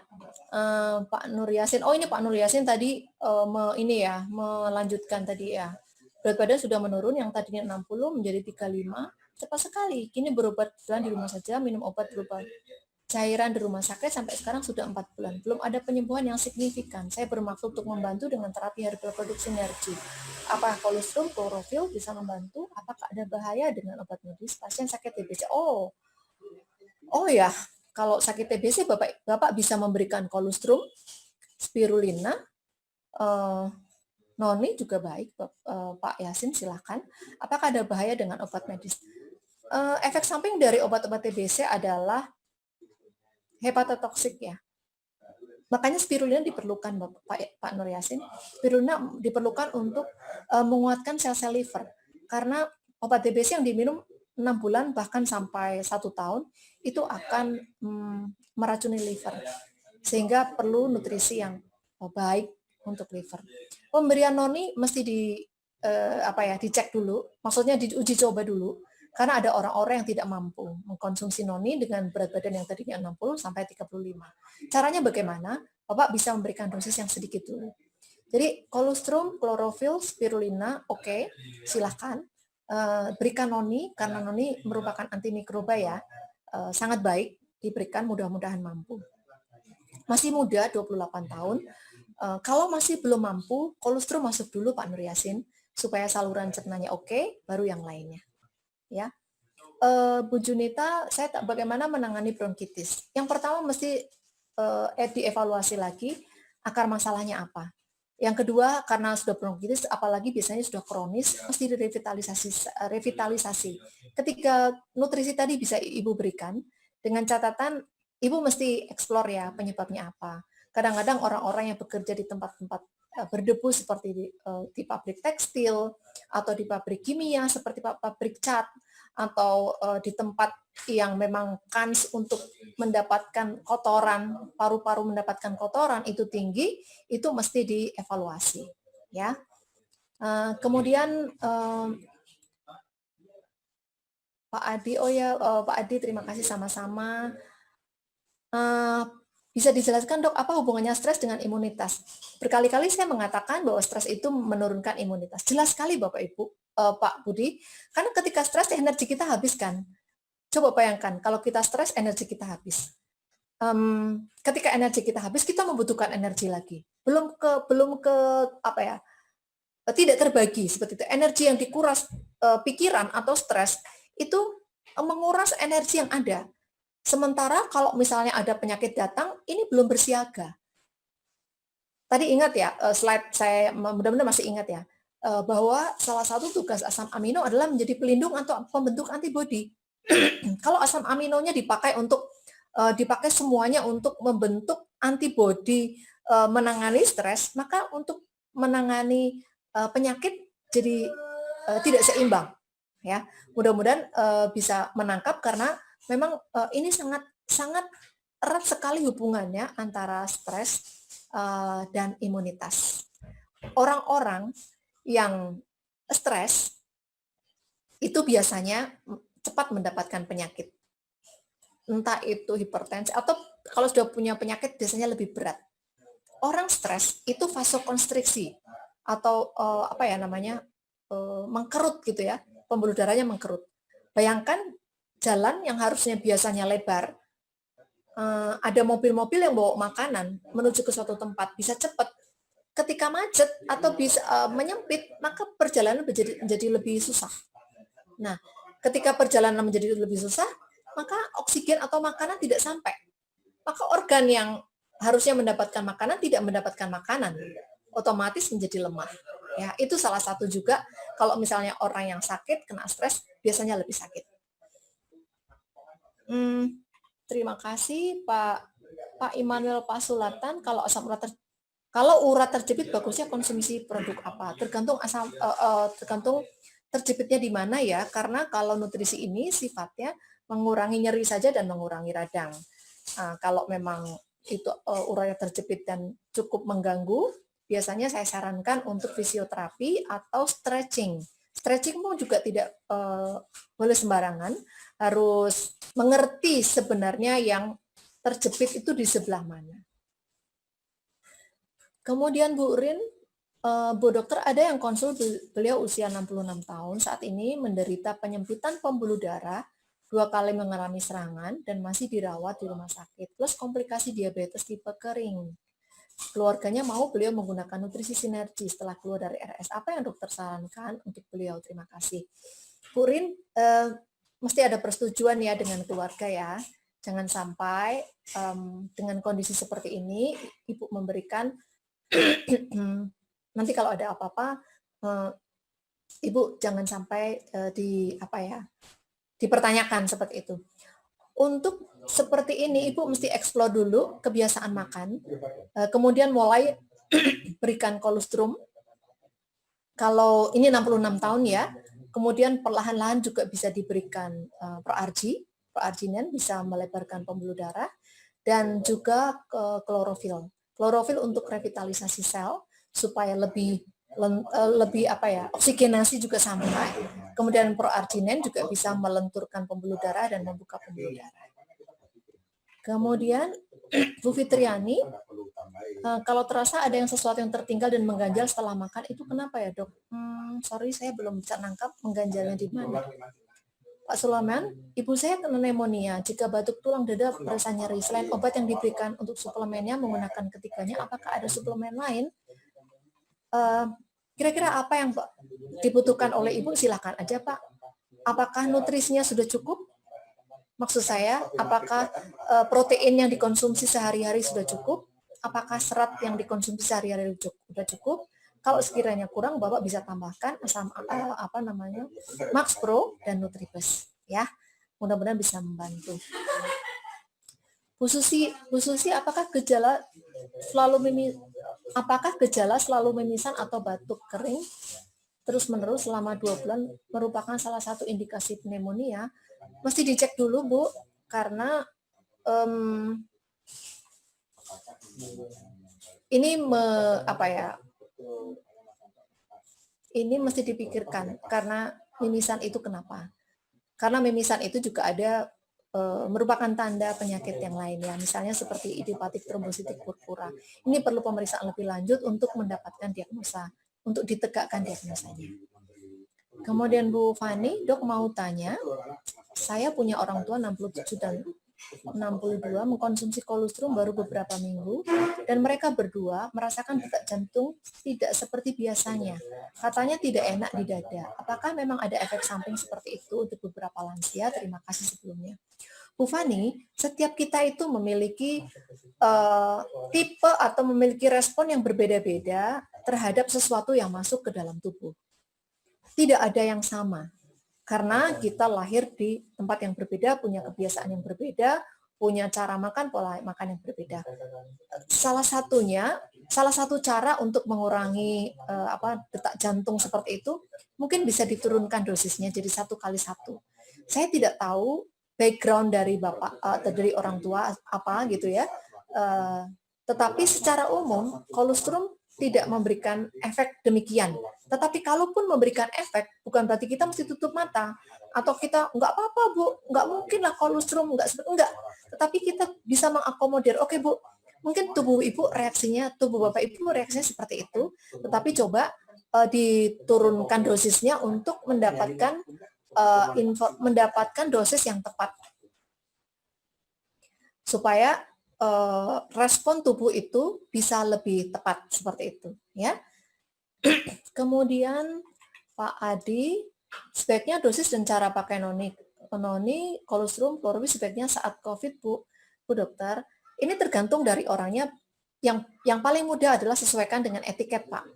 Pak Nur Yasin. Oh, ini Pak Nur Yasin tadi melanjutkan tadi ya. Berat badan sudah menurun, yang tadinya 60 menjadi 35. Cepat sekali. Kini berobat bulan di rumah saja, minum obat berupa cairan di rumah sakit sampai sekarang sudah 4 bulan. Belum ada penyembuhan yang signifikan. Saya bermaksud untuk membantu dengan terapi herbal produk sinergi. Apakah kolostrum, klorofil bisa membantu? Apakah ada bahaya dengan obat medis pasien sakit TBC? Oh ya, kalau sakit TBC Bapak bisa memberikan kolostrum, spirulina, noni juga baik, Pak Yasin silahkan. Apakah ada bahaya dengan obat medis? Efek samping dari obat-obat TBC adalah hepatotoksik ya. Makanya spirulina diperlukan Pak Nur Yasin. Spirulina diperlukan untuk menguatkan sel-sel liver. Karena obat TBC yang diminum 6 bulan bahkan sampai 1 tahun itu akan meracuni liver. Sehingga perlu nutrisi yang baik untuk liver. Pemberian noni mesti dicek dulu, maksudnya diuji coba dulu. Karena ada orang-orang yang tidak mampu mengkonsumsi noni dengan berat badan yang tadinya 60 sampai 35. Caranya bagaimana? Bapak bisa memberikan dosis yang sedikit dulu. Jadi kolostrum, klorofil, spirulina, oke, silahkan. Berikan noni, karena noni merupakan antimikroba ya, sangat baik diberikan, mudah-mudahan mampu. Masih muda, 28 tahun. Kalau masih belum mampu, kolostrum masuk dulu Pak Nur Yasin, supaya saluran cernanya oke, baru yang lainnya. Ya, Bu Junita, bagaimana menangani bronkitis? Yang pertama mesti dievaluasi lagi akar masalahnya apa. Yang kedua, karena sudah bronkitis, apalagi biasanya sudah kronis, mesti revitalisasi. Ketika nutrisi tadi bisa Ibu berikan, dengan catatan Ibu mesti explore ya penyebabnya apa. Kadang-kadang orang-orang yang bekerja di tempat-tempat berdebu seperti di pabrik tekstil atau di pabrik kimia seperti pabrik cat atau di tempat yang memang kans untuk mendapatkan kotoran, paru-paru mendapatkan kotoran itu tinggi, itu mesti dievaluasi, ya. Kemudian Pak Adi, oh ya Pak Adi, terima kasih sama-sama. Bisa dijelaskan dok, apa hubungannya stres dengan imunitas? Berkali-kali saya mengatakan bahwa stres itu menurunkan imunitas. Jelas sekali Bapak Ibu, Pak Budi, karena ketika stres energi kita habis kan. Coba bayangkan, kalau kita stres energi kita habis. Ketika energi kita habis, kita membutuhkan energi lagi. Belum ke apa ya? Tidak terbagi seperti itu. Energi yang dikuras pikiran atau stres itu menguras energi yang ada. Sementara kalau misalnya ada penyakit datang, ini belum bersiaga. Tadi ingat ya, slide saya mudah-mudahan masih ingat ya, bahwa salah satu tugas asam amino adalah menjadi pelindung atau pembentuk antibodi. Kalau asam aminonya dipakai semuanya untuk membentuk antibodi menangani stres, maka untuk menangani penyakit jadi tidak seimbang. Ya, mudah-mudahan bisa menangkap karena memang ini sangat erat sekali hubungannya antara stres dan imunitas. Orang-orang yang stres itu biasanya cepat mendapatkan penyakit. Entah itu hipertensi atau kalau sudah punya penyakit biasanya lebih berat. Orang stres itu vasokonstriksi atau apa ya namanya mengkerut gitu ya, pembuluh darahnya mengkerut. Bayangkan jalan yang harusnya biasanya lebar, ada mobil-mobil yang bawa makanan menuju ke suatu tempat bisa cepat. Ketika macet atau bisa menyempit, maka perjalanan menjadi lebih susah. Nah, ketika perjalanan menjadi lebih susah, maka oksigen atau makanan tidak sampai. Maka organ yang harusnya mendapatkan makanan tidak mendapatkan makanan, otomatis menjadi lemah. Ya, itu salah satu juga kalau misalnya orang yang sakit kena stres biasanya lebih sakit. Terima kasih Pak Immanuel Pasulatan. Kalau urat terjepit bagusnya konsumsi produk apa? Tergantung tergantung terjepitnya di mana ya. Karena kalau nutrisi ini sifatnya mengurangi nyeri saja dan mengurangi radang. Kalau memang itu uratnya terjepit dan cukup mengganggu, biasanya saya sarankan untuk fisioterapi atau stretching. Stretching pun juga tidak boleh sembarangan, harus mengerti sebenarnya yang terjepit itu di sebelah mana. Kemudian Bu Rin, Bu Dokter, ada yang konsul beliau usia 66 tahun, saat ini menderita penyempitan pembuluh darah, 2 kali mengalami serangan, dan masih dirawat di rumah sakit, plus komplikasi diabetes tipe kering. Keluarganya mau beliau menggunakan nutrisi sinergi setelah keluar dari RS. Apa yang dokter sarankan untuk beliau? Terima kasih. Bu Rin, mesti ada persetujuan ya dengan keluarga ya. Jangan sampai dengan kondisi seperti ini, Ibu memberikan nanti kalau ada apa-apa, Ibu jangan sampai dipertanyakan seperti itu. Untuk seperti ini, Ibu mesti explore dulu kebiasaan makan, kemudian mulai berikan kolostrum. Kalau ini 66 tahun ya, kemudian perlahan-lahan juga bisa diberikan proarginen, bisa melebarkan pembuluh darah, dan juga klorofil. Klorofil untuk revitalisasi sel supaya lebih oksigenasi juga sampai. Kemudian proarginen juga bisa melenturkan pembuluh darah dan membuka pembuluh darah. Kemudian Bu Fitriani, kalau terasa ada yang sesuatu yang tertinggal dan mengganjal setelah makan, itu kenapa ya dok? Sorry, saya belum bisa nangkap mengganjalnya di mana. Pak Sulaiman, ibu saya kena pneumonia. Jika batuk tulang dada berasa nyeri, selain obat yang diberikan untuk suplemennya menggunakan ketiganya, apakah ada suplemen lain? Kira-kira apa yang dibutuhkan oleh ibu? Silakan aja Pak. Apakah nutrisinya sudah cukup? Maksud saya, apakah protein yang dikonsumsi sehari-hari sudah cukup? Apakah serat yang dikonsumsi sehari-hari sudah cukup? Kalau sekiranya kurang, Bapak bisa tambahkan Max Pro dan Nutribus ya. Mudah-mudahan bisa membantu. Bu Susi, apakah gejala selalu mimisan atau batuk kering terus-menerus selama 2 bulan merupakan salah satu indikasi pneumonia? Mesti dicek dulu, Bu, karena ini ini mesti dipikirkan karena mimisan itu kenapa? Karena mimisan itu juga ada merupakan tanda penyakit yang lain ya, misalnya seperti idiopatik trombositik purpura. Ini perlu pemeriksaan lebih lanjut untuk mendapatkan diagnosa, untuk ditegakkan diagnosanya. Kemudian Bu Fani, Dok mau tanya, saya punya orang tua 67 dan 62 mengkonsumsi kolostrum baru beberapa minggu dan mereka berdua merasakan detak jantung tidak seperti biasanya. Katanya tidak enak di dada. Apakah memang ada efek samping seperti itu untuk beberapa lansia? Terima kasih sebelumnya. Bu Fani, setiap kita itu memiliki tipe atau memiliki respon yang berbeda-beda terhadap sesuatu yang masuk ke dalam tubuh. Tidak ada yang sama. Karena kita lahir di tempat yang berbeda, punya kebiasaan yang berbeda, punya cara makan, pola makan yang berbeda. Salah satu cara untuk mengurangi detak jantung seperti itu, mungkin bisa diturunkan dosisnya jadi 1x1. Saya tidak tahu background dari dari orang tua apa gitu ya, tetapi secara umum kolostrum tidak memberikan efek demikian. Tetapi kalaupun memberikan efek, bukan berarti kita mesti tutup mata. Atau kita, nggak apa-apa Bu, nggak mungkin lah kolostrum, enggak. Tetapi kita bisa mengakomodir, oke Bu, mungkin tubuh Bapak Ibu reaksinya seperti itu, tetapi coba diturunkan dosisnya untuk mendapatkan dosis yang tepat. Supaya respon tubuh itu bisa lebih tepat seperti itu ya. Kemudian Pak Adi, sebaiknya dosis dan cara pakai noni kolostrum klorowis sebaiknya saat COVID Bu Dokter. Ini tergantung dari orangnya. Yang paling mudah adalah sesuaikan dengan etiket Pak.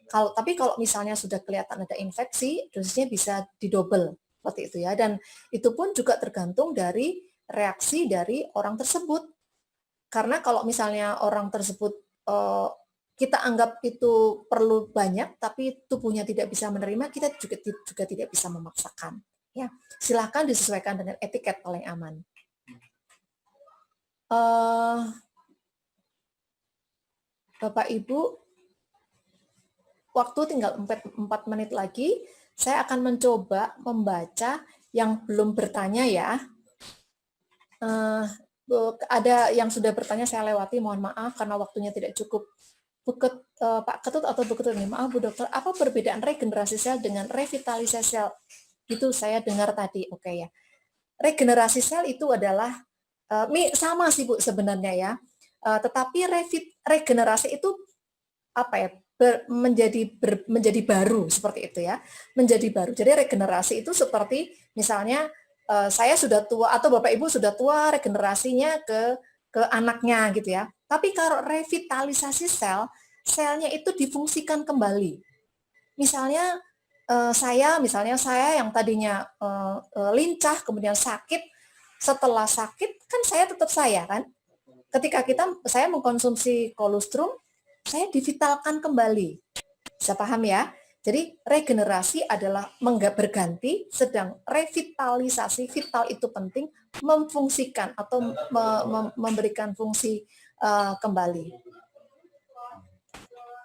Tapi kalau misalnya sudah kelihatan ada infeksi, dosisnya bisa didouble seperti itu ya. Dan itu pun juga tergantung dari reaksi dari orang tersebut. Karena kalau misalnya orang tersebut kita anggap itu perlu banyak, tapi tubuhnya tidak bisa menerima, kita juga tidak bisa memaksakan. Ya, silahkan disesuaikan dengan etiket paling aman. Bapak Ibu, waktu tinggal 4 menit lagi, saya akan mencoba membaca yang belum bertanya ya. Ada yang sudah bertanya saya lewati, mohon maaf karena waktunya tidak cukup. Pak Ketut atau Bu Ketut, maaf Bu Dokter, apa perbedaan regenerasi sel dengan revitalisasi sel? Itu saya dengar tadi, oke ya. Regenerasi sel itu adalah sama sih Bu sebenarnya ya, tetapi regenerasi itu apa ya? Menjadi baru seperti itu ya, menjadi baru. Jadi regenerasi itu seperti misalnya saya sudah tua atau Bapak Ibu sudah tua, regenerasinya ke anaknya gitu ya. Tapi kalau revitalisasi selnya itu difungsikan kembali. Misalnya saya yang tadinya lincah kemudian sakit, setelah sakit kan saya tetap saya kan. Ketika saya mengkonsumsi kolostrum, saya divitalkan kembali. Bisa paham ya? Jadi regenerasi adalah berganti, sedang revitalisasi, vital itu penting, memfungsikan atau memberikan fungsi kembali.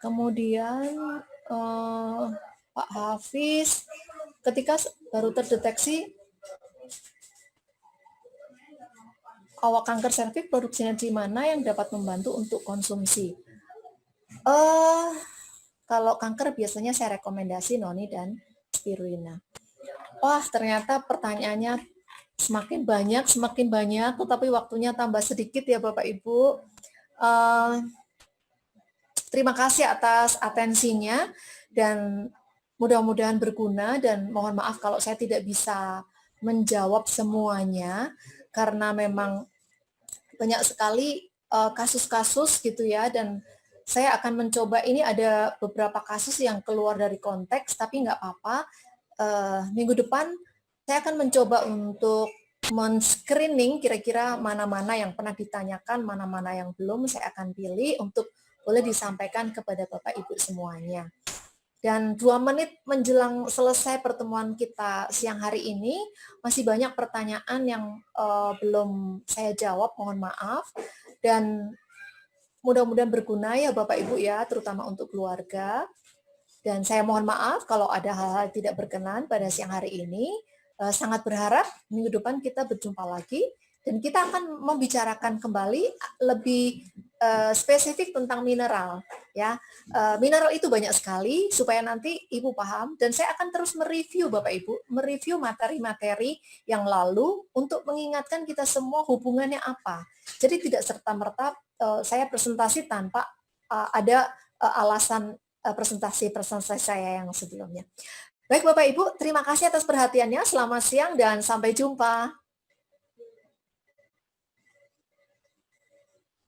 Kemudian Pak Hafiz, ketika baru terdeteksi awal kanker serviks, produk sinergi mana yang dapat membantu untuk konsumsi? Kalau kanker biasanya saya rekomendasi noni dan spirulina. Wah, ternyata pertanyaannya semakin banyak, tetapi waktunya tambah sedikit ya Bapak Ibu. Terima kasih atas atensinya dan mudah-mudahan berguna, dan mohon maaf kalau saya tidak bisa menjawab semuanya karena memang banyak sekali kasus-kasus gitu ya, dan saya akan mencoba, ini ada beberapa kasus yang keluar dari konteks, tapi nggak apa-apa. Minggu depan saya akan mencoba untuk men-screening kira-kira mana-mana yang pernah ditanyakan, mana-mana yang belum, saya akan pilih untuk boleh disampaikan kepada Bapak Ibu semuanya. Dan 2 menit menjelang selesai pertemuan kita siang hari ini, masih banyak pertanyaan yang belum saya jawab, mohon maaf. Dan mudah-mudahan berguna ya Bapak Ibu ya, terutama untuk keluarga. Dan saya mohon maaf kalau ada hal-hal tidak berkenan pada siang hari ini. Sangat berharap minggu depan kita berjumpa lagi dan kita akan membicarakan kembali lebih spesifik tentang mineral ya. Mineral itu banyak sekali supaya nanti Ibu paham dan saya akan terus mereview Bapak Ibu, mereview materi-materi yang lalu untuk mengingatkan kita semua hubungannya apa. Jadi tidak serta-merta saya presentasi tanpa ada alasan presentasi saya yang sebelumnya. Baik Bapak Ibu, terima kasih atas perhatiannya. Selamat siang dan sampai jumpa.